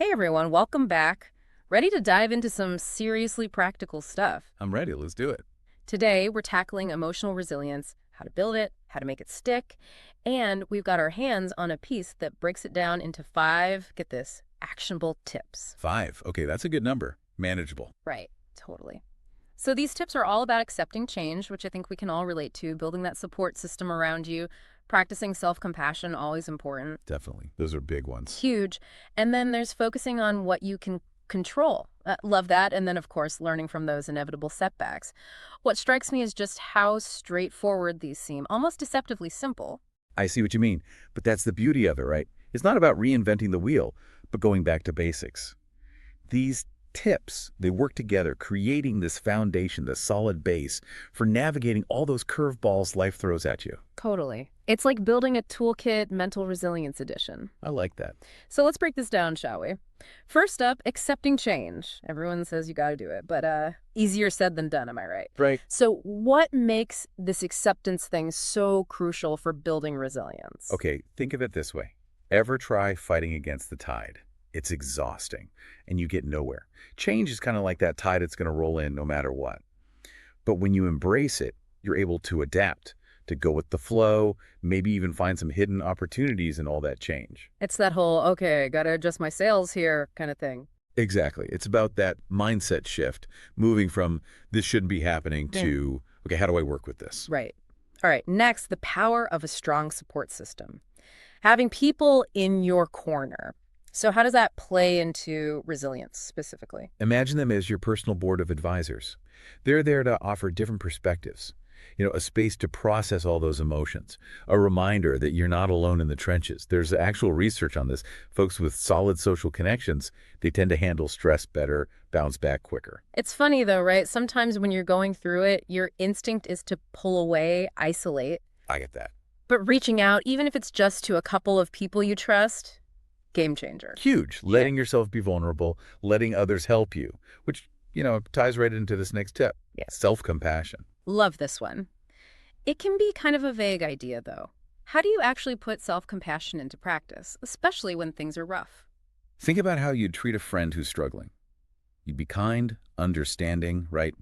Hey everyone, welcome back. Ready to dive into some seriously practical stuff. I'm ready. Let's do it. Today, we're tackling emotional resilience, how to build it, how to make it stick, and we've got our hands on a piece that breaks it down into five, get this, actionable tips. 5. Okay, that's a good number. Manageable. Right, totally. So these tips are all about accepting change, which I think we can all relate to, building that support system around you, practicing self-compassion, always important. Definitely. Those are big ones. Huge. And then there's focusing on what you can control. Love that. And then, of course, learning from those inevitable setbacks. What strikes me is just how straightforward these seem, almost deceptively simple. I see what you mean, but that's the beauty of it, right? It's not about reinventing the wheel, but going back to basics. These tips, they work together, creating this foundation, this solid base for navigating all those curveballs life throws at you. Totally. It's like building a toolkit mental resilience edition. I like that. So let's break this down, shall we? First up, accepting change. Everyone says you got to do it, but easier said than done, am I right? Right. So what makes this acceptance thing so crucial for building resilience? Okay, think of it this way. Ever try fighting against the tide? It's exhausting, and you get nowhere. Change is kind of like that tide that's going to roll in no matter what. But when you embrace it, you're able to adapt, to go with the flow, maybe even find some hidden opportunities in all that change. It's that whole, okay, got to adjust my sails here kind of thing. Exactly. It's about that mindset shift, moving from this shouldn't be happening Yeah. to, okay, how do I work with this? Right. All right. Next, the power of a strong support system. Having people in your corner. So how does that play into resilience specifically? Imagine them as your personal board of advisors. They're there to offer different perspectives, a space to process all those emotions, a reminder that you're not alone in the trenches. There's actual research on this. Folks with solid social connections, they tend to handle stress better, bounce back quicker. It's funny though, right? Sometimes when you're going through it, your instinct is to pull away, isolate. I get that. But reaching out, even if it's just to a couple of people you trust, game changer. Huge. Letting yourself be vulnerable, letting others help you, which, ties right into this next tip. Yes. Self-compassion. Love this one. It can be kind of a vague idea, though. How do you actually put self-compassion into practice, especially when things are rough? Think about how you'd treat a friend who's struggling. You'd be kind, understanding, right?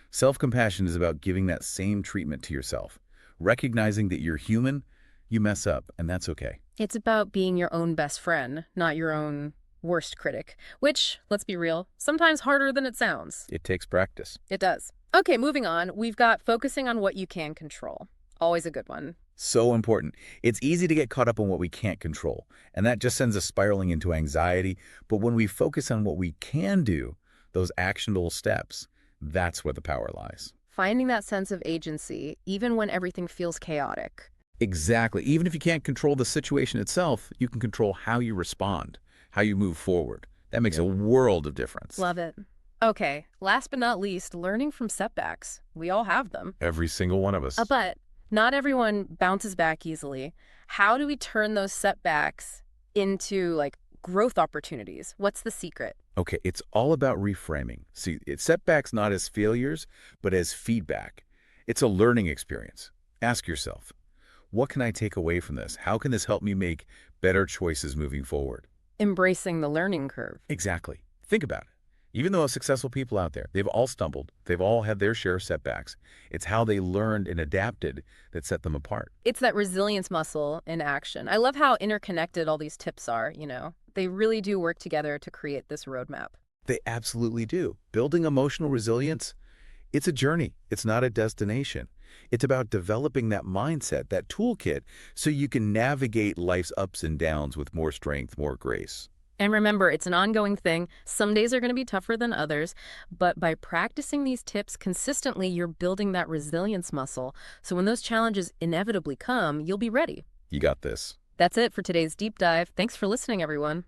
Self-compassion is about giving that same treatment to yourself, recognizing that you're human, you mess up, and that's okay. It's about being your own best friend, not your own worst critic, which, let's be real, sometimes harder than it sounds. It takes practice. It does. Okay, moving on. We've got focusing on what you can control. Always a good one. So important. It's easy to get caught up on what we can't control, and that just sends us spiraling into anxiety. But when we focus on what we can do, those actionable steps, that's where the power lies. Finding that sense of agency, even when everything feels chaotic. Exactly. Even if you can't control the situation itself, you can control how you respond, how you move forward. That makes a world of difference. Love it. Okay, last but not least, learning from setbacks. We all have them. Every single one of us. But not everyone bounces back easily. How do we turn those setbacks into growth opportunities? What's the secret? Okay, it's all about reframing. See, it's setbacks not as failures, but as feedback. It's a learning experience. Ask yourself, what can I take away from this? How can this help me make better choices moving forward? Embracing the learning curve. Exactly. Think about it. Even the most successful people out there, they've all stumbled. They've all had their share of setbacks. It's how they learned and adapted that set them apart. It's that resilience muscle in action. I love how interconnected all these tips are, They really do work together to create this roadmap. They absolutely do. Building emotional resilience, it's a journey. It's not a destination. It's about developing that mindset, that toolkit, so you can navigate life's ups and downs with more strength, more grace. And remember, it's an ongoing thing. Some days are going to be tougher than others, but by practicing these tips consistently, you're building that resilience muscle. So when those challenges inevitably come, you'll be ready. You got this. That's it for today's deep dive. Thanks for listening, everyone.